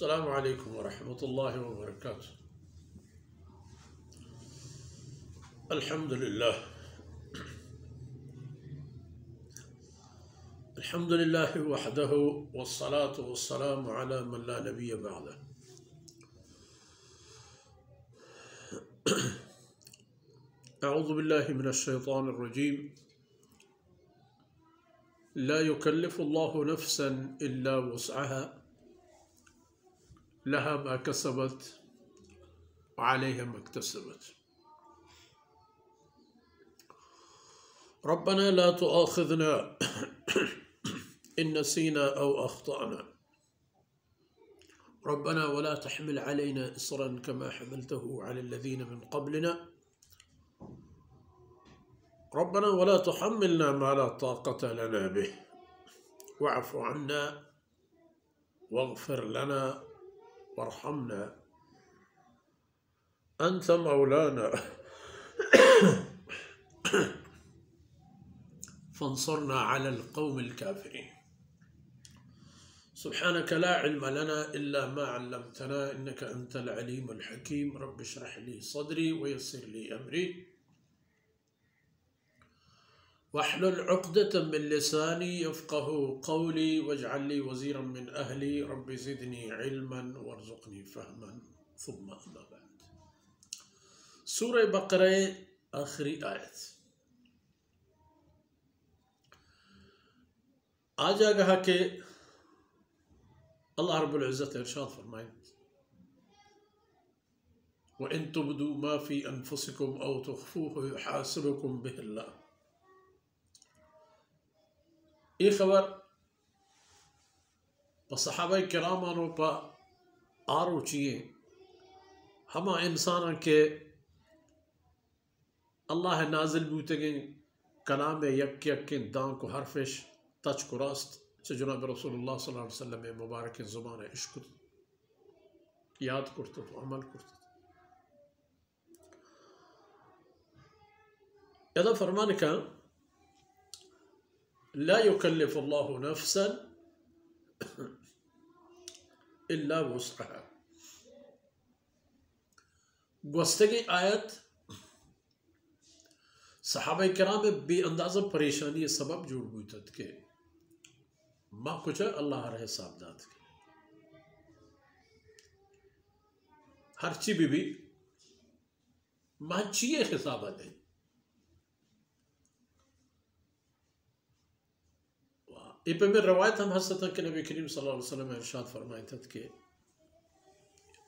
السلام عليكم ورحمة الله وبركاته. الحمد لله وحده والصلاة والسلام على من لا نبي بعده. أعوذ بالله من الشيطان الرجيم. لا يكلف الله نفسا إلا وسعها لها ما كسبت وعليها ما اكتسبت. ربنا لا تؤاخذنا إن نسينا أو أخطأنا. ربنا ولا تحمل علينا إصرا كما حملته على الذين من قبلنا. ربنا ولا تحملنا ما لا طاقة لنا به واعف عنا واغفر لنا وارحمنا أنت مولانا فانصرنا على القوم الكافرين. سبحانك لا علم لنا إلا ما علمتنا إنك أنت العليم الحكيم. رب اشرح لي صدري ويسر لي أمري واحلل عقدة من لساني يفقه قولي واجعل لي وزيرا من أهلي. رب زدني علما وارزقني فهما. ثم أما بعد. سورة بقرة آخری آیت. آج کہا کہ اللہ رب العزت ارشاد فرمائیں وَإِن تُبْدُوا مَا فِي أَنفُسِكُمْ أَوْ تُخْفُوهُ يُحَاسِبُكُم بِهِ اللَّهُ. یہ خبر صحابہ کرامانوں پا آرو چیئے ہما انسانا کے اللہ نازل بوتگیں کلام یک دان کو حرفش تچ کو راست چھ جناب رسول اللہ صلی اللہ علیہ وسلم مبارک زبان عشق یاد کرتے تو عمل کرتے. اذا فرمان کا لا يكلف الله نفسا إلا وسعها. گوستگی آیت صحابہ کرام بے اندازہ پریشانی سبب جوڑ ہوئی تھا کہ ماں کچھ اللہ رہے حساب داد کے ہر چی بھی ماں چیئے حسابہ دیں. یہ پہ میں روایت ہم حسد کہ نبی کریم صلی اللہ علیہ وسلم ارشاد فرمائے تھا کہ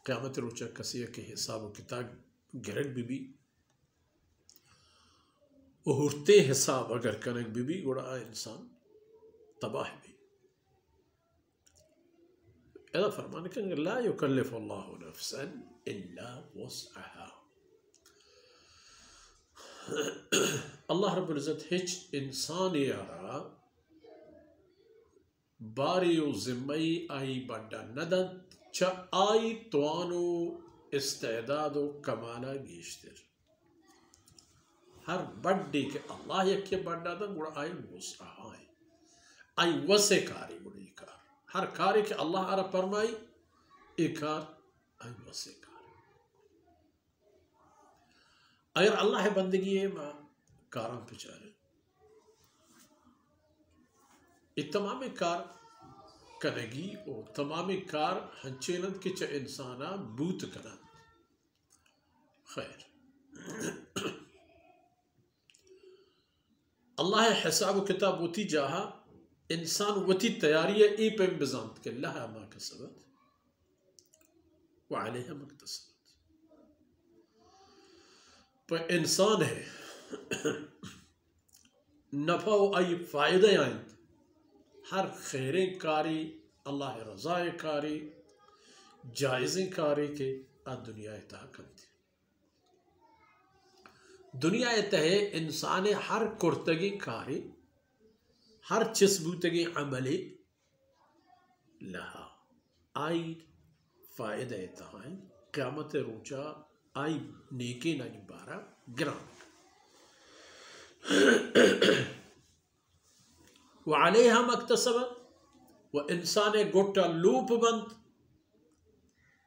قیامت روچہ کسی کے حساب و کتاب گرک بھی اہرتے حساب اگر کنک بھی گوڑا انسان تباہ بھی. ایسا فرمانے کہ لا يكلف اللہ نفسا الا وسعها. اللہ رب العزت ہچ انسان یارا باری و ذمئی آئی بڑا ندن چا آئی توانو استعداد و کمالا گیشتر. ہر بڑی کے اللہ یکی بڑا دن گوڑا آئی وسع آئی وسع کاری گوڑا یہ کار. ہر کاری کے اللہ آرہ فرمائی یہ کار آئی وسع کاری. اگر اللہ بندگی ہے ماں کاران پچارے یہ تمام کار کنگی اور تمام کار ہنچیلند کے چا انسانا بوت کنند. خیر اللہ حساب و کتاب وتی جاہا انسان وتی تیاری ای پہ بزانت کہ لہا ما کسبت وعلیہا ما اکتسبت. پر انسان ہے نفع و ای فائدہ آئند ہر خیریں کاری اللہ رضائے کاری جائزیں کاری کے دنیا اتحا کرتی. دنیا اتحا انسان ہر کرتگی کاری ہر چسبوتگی عملی لہا آئی فائدہ اتحا قیامت روچا آئی نیکی نگی بارا گرام. وعلیہا مکتسبت و انسان گوٹا لوپ بند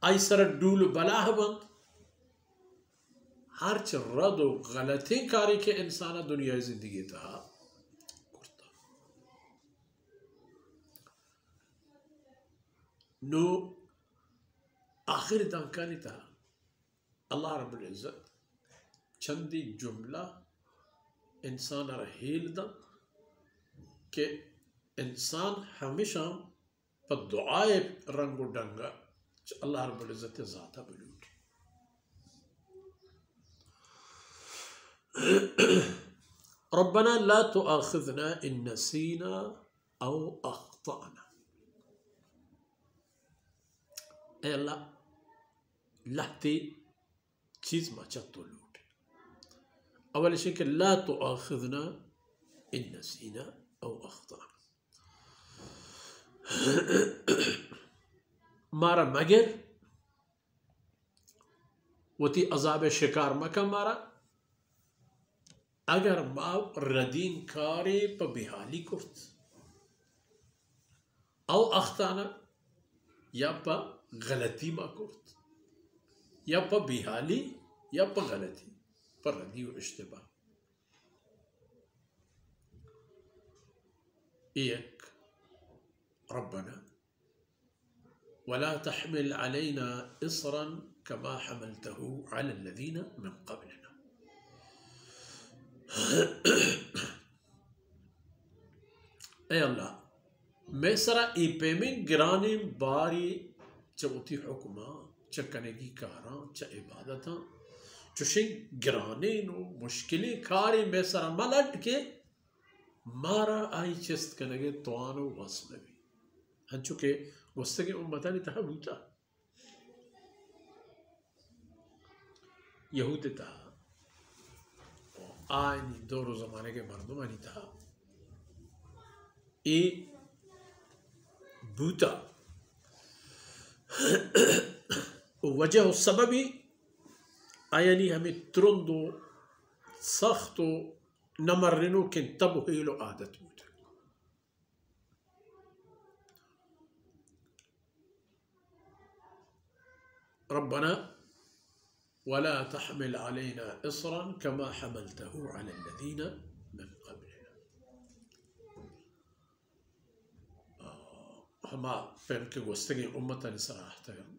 آئی سر ڈول بلاہ بند ہر چ رد و غلطی کاری کے انسان دنیا زندگی تھا کرتا نو آخر دانکانی تھا اللہ رب العزت چندی جملہ انسان رحیل دا کہ انسان ہمیشہ پر دعائے رنگ و ڈنگا اللہ رب العزت ذاتہ بلوٹ ربنا لا تؤاخذنا ان نسینا او اخطأنا اے اللہ لہتی چیز ما چتو لوٹ اول شيء کہ لا تؤاخذنا ان نسینا او اخطأنا مارا مگر وتی عذاب شکار مکہ مارا اگر ما ردین کاری پا بحالی کرت او اخطانا یا پا غلطی ما کرت یا پا بحالی یا پا غلطی پر ردی و اشتباہ ایک ربنا ولا تحمل علينا إصرا كما حملته على الذين من قبلنا اے اللہ میں سرا ای پیمن گرانے باری چوتی حکمہ چکنگی کاراں چا عبادتاں چوشن گرانے نو مشکلی کاری میں سرا ملٹ کے مارا آئی چست کنگے توانو وصموی ہنچو کہ گستگی امتانی تہا بوتا یہود تہا آئینی دور و زمانے کے مردمانی تہا ای بوتا وجہ و سببی آئینی ہمیں ترندو سختو نمرنو کن تبحیل و عادت بوتا ربنا ولا تحمل علينا إصرا كما حملته على الذين من قبلنا ہما فهم کہ گوستگی امتا نسراح تگم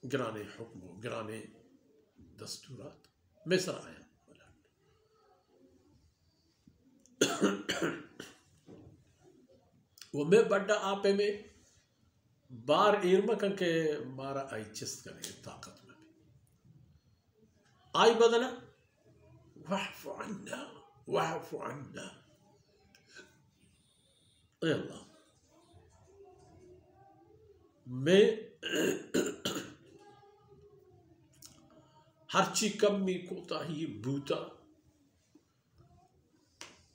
گرانے حکم و گرانے دستورات میں سر آیا وہ میں بڑا آپے میں بار ایرما کن کے مارا آئی چست کرے طاقت میں بھی آئی بدنا وحف عنا وحف عنا اے اللہ میں ہر چی کمی کوتا ہی بوتا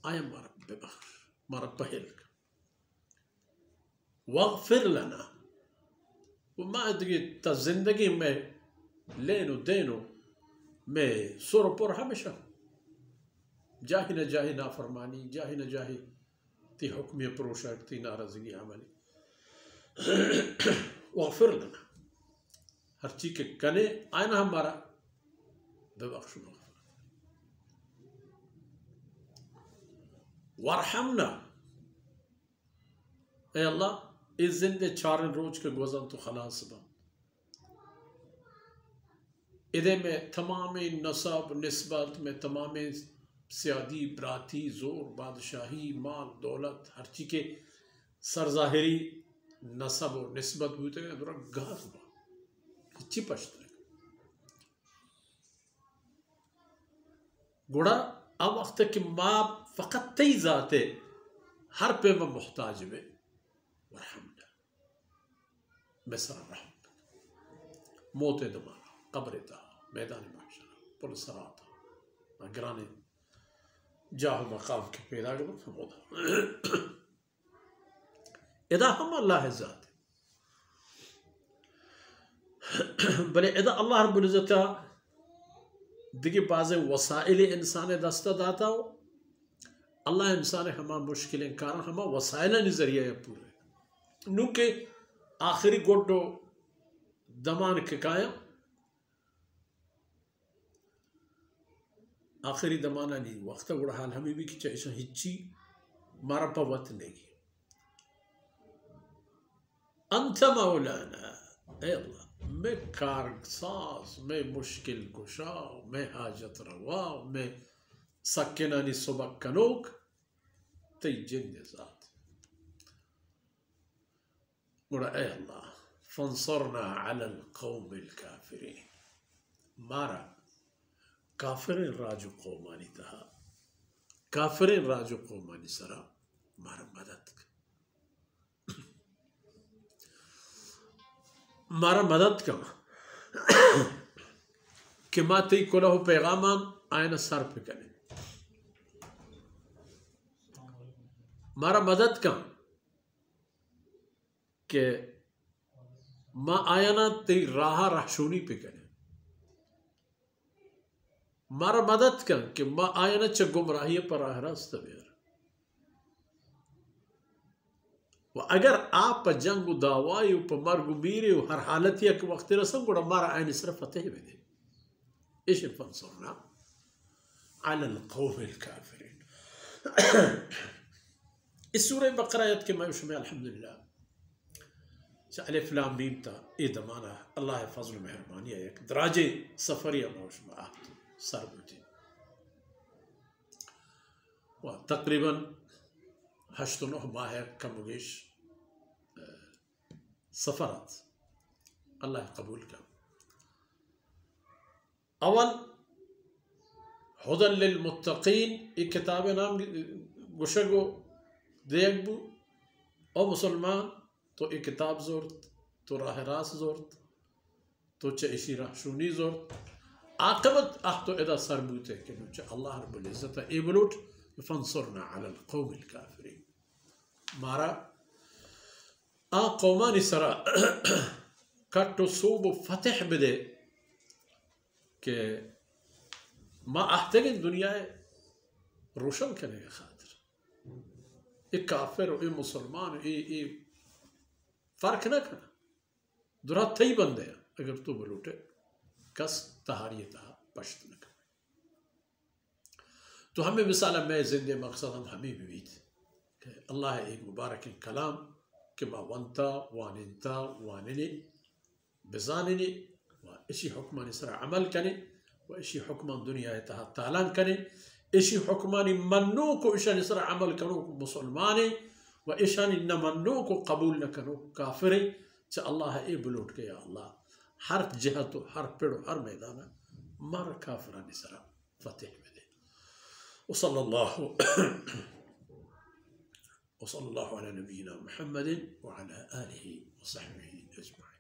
آیا مارا بے بخش مارا پہل کا واغفر لنا وما ادگی تا زندگی میں لینو دینو میں سور پر ہمیشہ جاہی نہ جاہی نافرمانی جاہی نہ جاہی تی حکمی پروشک تی نارضگی عملی واغفر لنا ہر چیز کے کنے آئینہ ہمارا بے بخش وارحمنا اے اللہ اس زندے چارن روز کے گوزن تو خلاص با ادھے میں تمام نصب نسبت میں تمام سیادی براتی زور بادشاہی مال دولت ہر چی کے سرظاہری نصب و نسبت ہوتے ہیں درہ گاز با چی پشتا ہے گوڑا اب وقت کہ ماں فقط تی ذاتے ہر پہ میں محتاج میں ورحمنا مصر الرحمت موت دمارا قبر تا میدان محشر پل سراتا گرانے جاہ مقام کے پیدا کرو ہمودا ادا ہم اللہ ذات بلے ادا اللہ رب العزت دیکھیں بعض وسائل انسان دستہ داتا ہو اللہ انسان ہما مشکلیں کارن ہما وسائل ذریعہ پورے نو کہ آخری گوڑو دمان ککایا آخری دمانہ نہیں وقت گوڑا حال ہمیں بھی کہ چاہیے ہچی مارا پوت نہیں انت مولانا اے اللہ میں کارساز میں مشکل کشا میں حاجت روا میں سکنانی سبک کنوک تی جند ذات گوڑا اے اللہ فانصرنا على القوم الكافرين مارا کافرین راجو قومانی تہا کافرین راجو قومانی سرا مارا مدد مارا مدد کا کہ ما تی کلہ پیغامان آئین سر پہ کریں مارا مدد کا کہ ما آئینا تی راہ رحشونی پہ کریں مارا مدد کن کہ ما آئینا چا گمراہی پر راہ راست بیر و اگر آپ پا جنگ و دعوائی و پا مرگ و میری و ہر حالتی ایک وقت رسم گوڑا مارا آئین صرف فتح بدے ايش فانصرنا على القوم الكافرين اس سورة بقرة آیت کے میں شمع الحمدللہ الف لام میم تا اے دمانا اللہ فضل و مہربانی ایک دراجے سفری میں شمع آہت سر بوتی و تقریباً 8-9 ماہ کم و بیش سفرات اللہ قبول کا اول ہدن للمتقین ایک کتاب نام گوشگو دیکھ بو او مسلمان تو ایک کتاب زورت تو راہ راس زورت تو چیشی راہ شونی زورت عاقبت احتو ادا سر بوتے کہ نوچہ اللہ رب العزت اے بلوٹ فانصرنا علی القوم الكافرین مارا قومانی سرا کٹو صوب و فتح بدے کہ ما احتگن دنیا روشن کرنے کے خاطر ایک کافر و ایک مسلمان ایک فرق نہ کرنا درہ تھی بندے اگر تو بلوٹے کس تہاریتہ پشت نہ کرنا تو ہمیں مثالا میں زندے مقصد ہمیں بھی بیت کہ اللہ ایک مبارک کلام کہ ما ونتا واننتا واننی بزاننی و اشی حکمانی سر عمل کرنے و اشی حکمان دنیا تہا تالان کرنے اشی حکمانی منو کو اشانی سر عمل کرو مسلمانی و اشانی نمنو کو قبول نہ کرو کافری چا اللہ اے بلوٹ کے یا اللہ ہر جہت و ہر پیڑو ہر میدانا مار کافرانی سر فتح میں دے وصلی اللہ علی نبینا محمد وعلى آلہ وصحبہ اجمعین